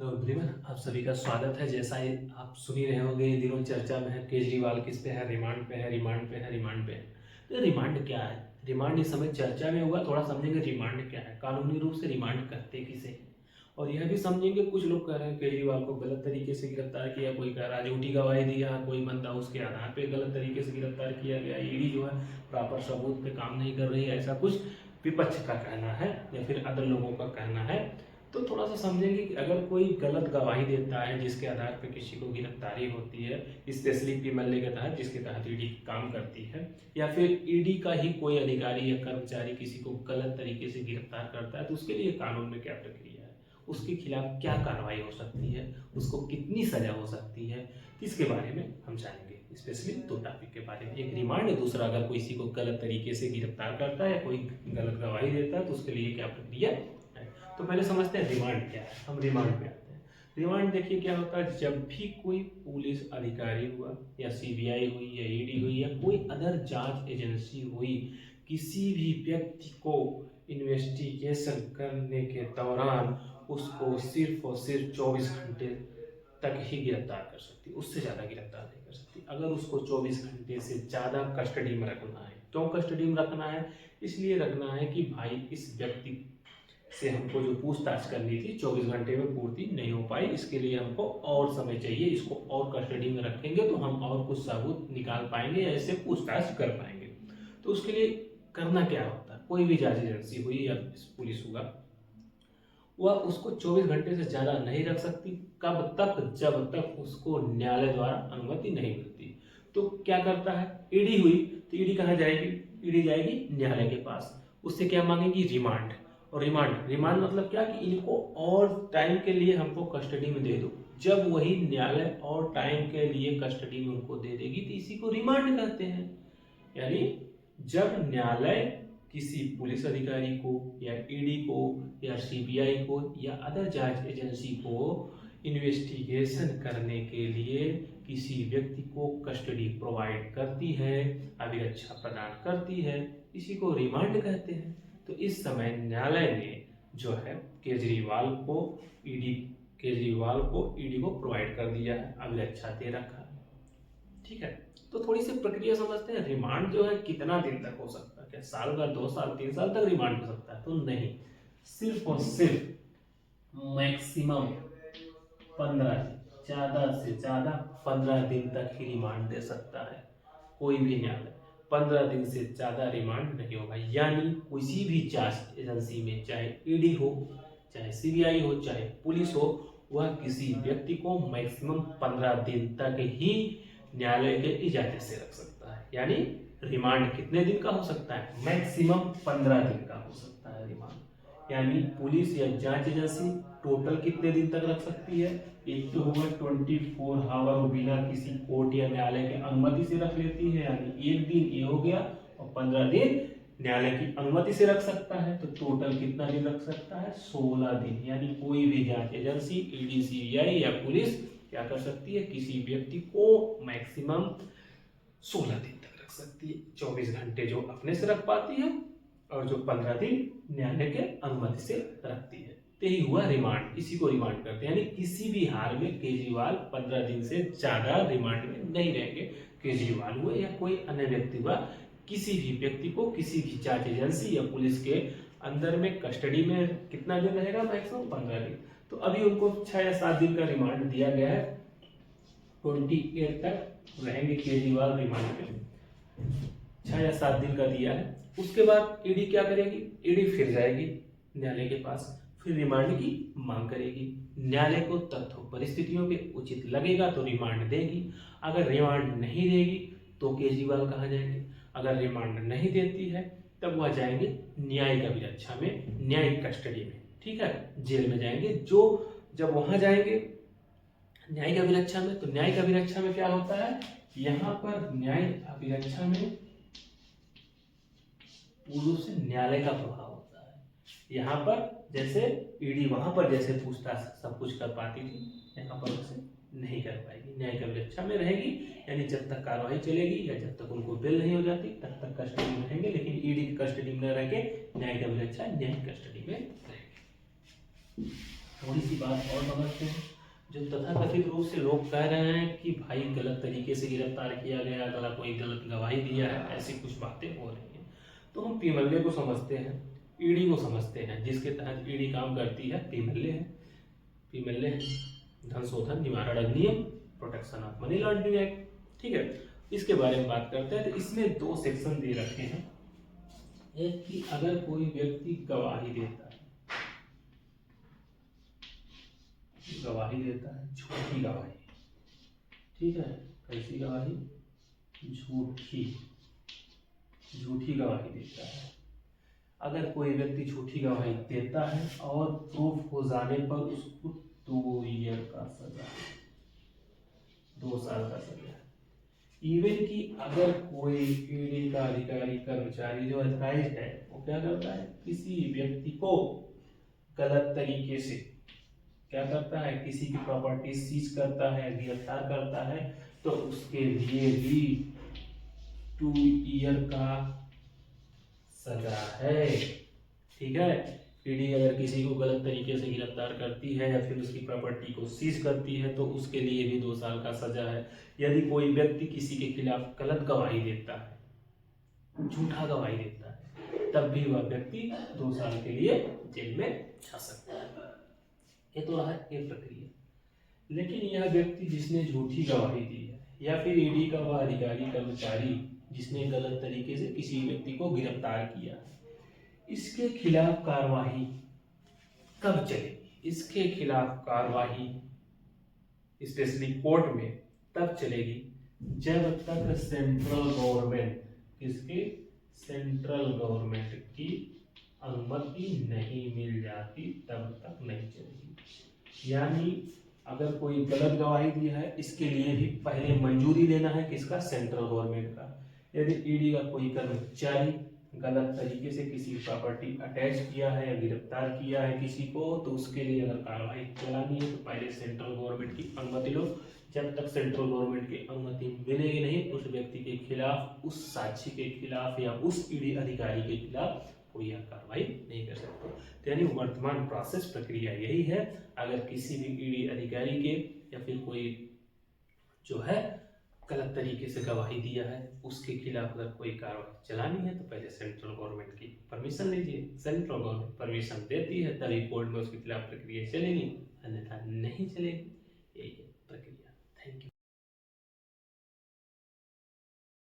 तो एवरीवन आप सभी का स्वागत है। जैसा ही आप सुन ही रहे होंगे, इन दिनों चर्चा में है केजरीवाल किस पे है, रिमांड पे है, रिमांड पे है, रिमांड पे है। तो रिमांड क्या है? रिमांड इस समय चर्चा में होगा, थोड़ा समझेंगे रिमांड क्या है, कानूनी रूप से रिमांड करते किसे हैं। और यह भी समझेंगे, कुछ लोग कह रहे हैं केजरीवाल को गलत तरीके से गिरफ्तार किया, कोई कह रहा है झूठी गवाही दिया, कोई बंदा उसके आधार पे गलत तरीके से गिरफ्तार किया गया, ईडी जो है प्रॉपर सबूत पे काम नहीं कर रही है, ऐसा कुछ विपक्ष का कहना है या फिर अदर लोगों का कहना है। तो थोड़ा सा समझेंगे कि अगर कोई गलत गवाही देता है जिसके आधार पर किसी को गिरफ्तारी होती है, स्पेशली पीएमएलए के तहत जिसके तहत ईडी काम करती है, या फिर ईडी का ही कोई अधिकारी या कर्मचारी किसी को गलत तरीके से गिरफ्तार करता है, तो उसके लिए कानून में क्या प्रक्रिया है, उसके खिलाफ क्या कार्रवाई हो सकती है, उसको कितनी सजा हो सकती है, इसके बारे में हम जानेंगे। स्पेशली दो टॉपिक के बारे में, एक रिमांड है, दूसरा अगर कोई किसी को गलत तरीके से गिरफ्तार करता है या कोई गलत गवाही देता है तो उसके लिए क्या प्रक्रिया है। तो पहले समझते हैं रिमांड क्या है। हम रिमांड पे आते हैं। रिमांड देखिए क्या होता है, जब भी कोई पुलिस अधिकारी हुआ या सीबीआई हुई या ईडी हुई या कोई अदर जांच एजेंसी हुई, किसी भी व्यक्ति को इन्वेस्टिगेशन करने के दौरान उसको सिर्फ और सिर्फ 24 घंटे तक ही गिरफ्तार कर सकती, उससे ज़्यादा गिरफ्तार नहीं कर सकती। अगर उसको 24 घंटे से ज़्यादा कस्टडी में रखना है, क्यों कस्टडी में रखना है? इसलिए रखना है कि भाई इस व्यक्ति से हमको जो पूछताछ करनी थी 24 घंटे में पूर्ति नहीं हो पाई, इसके लिए हमको और समय चाहिए, इसको और कस्टडी में रखेंगे तो हम और कुछ सबूत निकाल पाएंगे या इससे पूछताछ कर पाएंगे। तो उसके लिए करना क्या होता है, कोई भी जांच एजेंसी हुई या पुलिस हुआ, वह उसको 24 घंटे से ज़्यादा नहीं रख सकती। कब तक? जब तक उसको न्यायालय द्वारा अनुमति नहीं मिलती। तो क्या करता है, ईडी हुई तो ईडी कहाँ जाएगी? ईडी जाएगी न्यायालय के पास, उससे क्या मांगेगी? रिमांड। और रिमांड मतलब क्या कि इनको और टाइम के लिए हमको कस्टडी में दे दो। जब वही न्यायालय और टाइम के लिए कस्टडी में उनको दे देगी तो इसी को रिमांड कहते हैं। यानी जब न्यायालय किसी पुलिस अधिकारी को या ईडी को या सीबीआई को या अदर जांच एजेंसी को इन्वेस्टिगेशन करने के लिए किसी व्यक्ति को कस्टडी प्रोवाइड करती है, अभिरक्षा प्रदान करती है, इसी को रिमांड कहते हैं। तो इस समय न्यायालय ने जो है केजरीवाल को ईडी को प्रोवाइड कर दिया है, अभिरक्षा दे रखा है। ठीक है, तो थोड़ी सी प्रक्रिया समझते हैं। रिमांड जो है कितना दिन तक हो सकता है? क्या साल भर, 2 साल, 3 साल तक रिमांड हो सकता है? तो नहीं, सिर्फ और सिर्फ मैक्सिमम 15 दिन, ज्यादा से ज्यादा 15 दिन तक ही रिमांड दे सकता है कोई भी न्यायालय। 15 दिन से ज्यादा रिमांड नहीं होगा। यानी किसी भी जांच एजेंसी में, चाहे ईडी हो, चाहे सीबीआई हो, चाहे पुलिस हो, वह किसी व्यक्ति को मैक्सिमम 15 दिन तक ही न्यायालय के इजाजत से रख सकता है। यानी रिमांड कितने दिन का हो सकता है? मैक्सिमम 15 दिन का हो सकता है रिमांड। यानी पुलिस या जांच एजेंसी टोटल कितने दिन तक रख सकती है? एक तो होगा 24 आवर बिना किसी कोर्ट या न्यायालय की अनुमति से रख लेती है, यानी एक दिन ये हो गया, और 15 दिन न्यायालय की अनुमति से रख सकता है। तो टोटल कितना दिन रख सकता है? 16 दिन। यानी कोई भी जांच एजेंसी, ईडी, सीबीआई या पुलिस क्या कर सकती है? किसी व्यक्ति को मैक्सिमम 16 दिन तक रख सकती है। 24 घंटे जो अपने से रख पाती है और जो 15 दिन न्यायालय के अनुमति से रखती है। यही हुआ रिमांड, इसी को रिमांड करते हैं। यानी किसी भी हाल में केजरीवाल 15 दिन से ज्यादा रिमांड में नहीं रहेंगे। केजरीवाल हुए या कोई अन्य व्यक्ति हुआ, किसी भी व्यक्ति को किसी भी जांच एजेंसी या पुलिस के अंदर में कस्टडी में कितना दिन रहेगा? मैक्सिमम 15 दिन। तो अभी उनको 6 या 7 दिन का रिमांड दिया गया है, 28 तक रहेंगे केजरीवाल रिमांड पे। 6 या 7 दिन का दिया है। उसके बाद ईडी क्या करेगी? ईडी फिर जाएगी न्यायालय के पास, फिर रिमांड की मांग करेगी। न्यायालय को तथ्यों परिस्थितियों पे उचित लगेगा तो रिमांड देगी। अगर रिमांड नहीं देगी तो केजरीवाल कहाँ जाएंगे? अगर रिमांड नहीं देती है तब वह जाएंगे न्यायिक अभिरक्षा में, न्यायिक कस्टडी में। ठीक है, जेल में जाएंगे। जो जब वहां जाएंगे न्यायिक अभिरक्षा में, तो न्यायिक अभिरक्षा में क्या होता है? यहाँ पर न्यायिक अभिरक्षा में पूर्ण रूप से न्यायालय का प्रभाव होता है। यहाँ पर जैसे ईडी वहां पर जैसे पूछताछ सब कुछ कर पाती थी, यहाँ पर वैसे नहीं कर पाएगी, न्यायिक अभिरक्षा में रहेगी। यानी जब तक कार्रवाई चलेगी या जब तक उनको बेल नहीं हो जाती तब तक कस्टडी में रहेंगे, लेकिन ईडी की कस्टडी में रह के न्यायिक अभिरक्षा न्यायिक कस्टडी में रहेगी। थोड़ी सी बात और समझते हैं। जो तथाकथित रूप से लोग कह रहे हैं कि भाई गलत तरीके से गिरफ्तार किया गया, गलत कोई गलत गवाही दिया है, ऐसी कुछ बातें हो रही हैं, तो हम पीमल्ले को समझते हैं, ईडी को समझते हैं, जिसके तहत ईडी काम करती है पीमल्ले है। पीमल्ले है धन शोधन निवारण अधिनियम, protection of money laundering act. ठीक है, इसके बारे में बात करते हैं। तो इसमें 2 सेक्शन दे रखे हैं। एक कि अगर कोई व्यक्ति गवाही देता है, झूठी गवाही, ठीक है, कैसी गवाही, झूठी गवाही देता है। अगर कोई व्यक्ति झूठी गवाही देता है और प्रूफ हो जाने पर उसको 2 ईयर का सजा, 2 साल का सजा। इवन कि अगर कोई ईडी का अधिकारी कर्मचारी जो अथराइज्ड है वो क्या करता है, किसी व्यक्ति को गलत तरीके से क्या करता है, किसी की प्रॉपर्टी सीज करता है, गिरफ्तार करता है, तो उसके लिए भी 2 ईयर का सजा है। ठीक है, ईडी अगर किसी को गलत तरीके से गिरफ्तार करती है या फिर उसकी प्रॉपर्टी को सीज करती है तो उसके लिए भी 2 साल का सजा है। यदि कोई व्यक्ति किसी के खिलाफ गलत गवाही देता है, झूठा गवाही देता है, तब भी वह व्यक्ति 2 साल के लिए जेल में जा सकता है। ये तो रहा एक प्रक्रिया। लेकिन यह व्यक्ति जिसने झूठी गवाही दी है या फिर ईडी का वह अधिकारी कर्मचारी जिसने गलत तरीके से किसी व्यक्ति को गिरफ्तार किया, इसके खिलाफ कार्रवाई कब चलेगी? इसके खिलाफ कार्रवाई स्पेशली कोर्ट में तब चलेगी जब तक सेंट्रल गवर्नमेंट, किसके, सेंट्रल गवर्नमेंट की अनुमति नहीं मिल जाती तब तक नहीं चलेगी। यानी अगर कोई गलत गवाही दी है, इसके लिए भी पहले मंजूरी लेना है किसका, सेंट्रल गवर्नमेंट का। यदि ईडी का कोई कर्मचारी गलत तरीके से किसी प्रॉपर्टी अटैच किया है या गिरफ्तार किया है किसी को, तो उसके लिए अगर कार्रवाई चलानी है तो पहले सेंट्रल गवर्नमेंट की अनुमति लो। जब तक सेंट्रल गवर्नमेंट की अनुमति मिलेगी नहीं, उस व्यक्ति के खिलाफ, उस साक्षी के खिलाफ या उस ईडी अधिकारी के खिलाफ कोई कार्रवाई नहीं कर सकते। तो यानी वर्तमान प्रोसेस प्रक्रिया यही है। अगर किसी भी ईडी अधिकारी के या फिर कोई जो है गलत तरीके से गवाही दिया है, उसके खिलाफ अगर कोई कार्रवाई चलानी है तो पहले सेंट्रल गवर्नमेंट की परमिशन लीजिए। सेंट्रल गवर्नमेंट परमिशन देती है तभी कोर्ट में उसके खिलाफ प्रक्रिया चलेगी, अन्यथा नहीं चलेगी। यही है।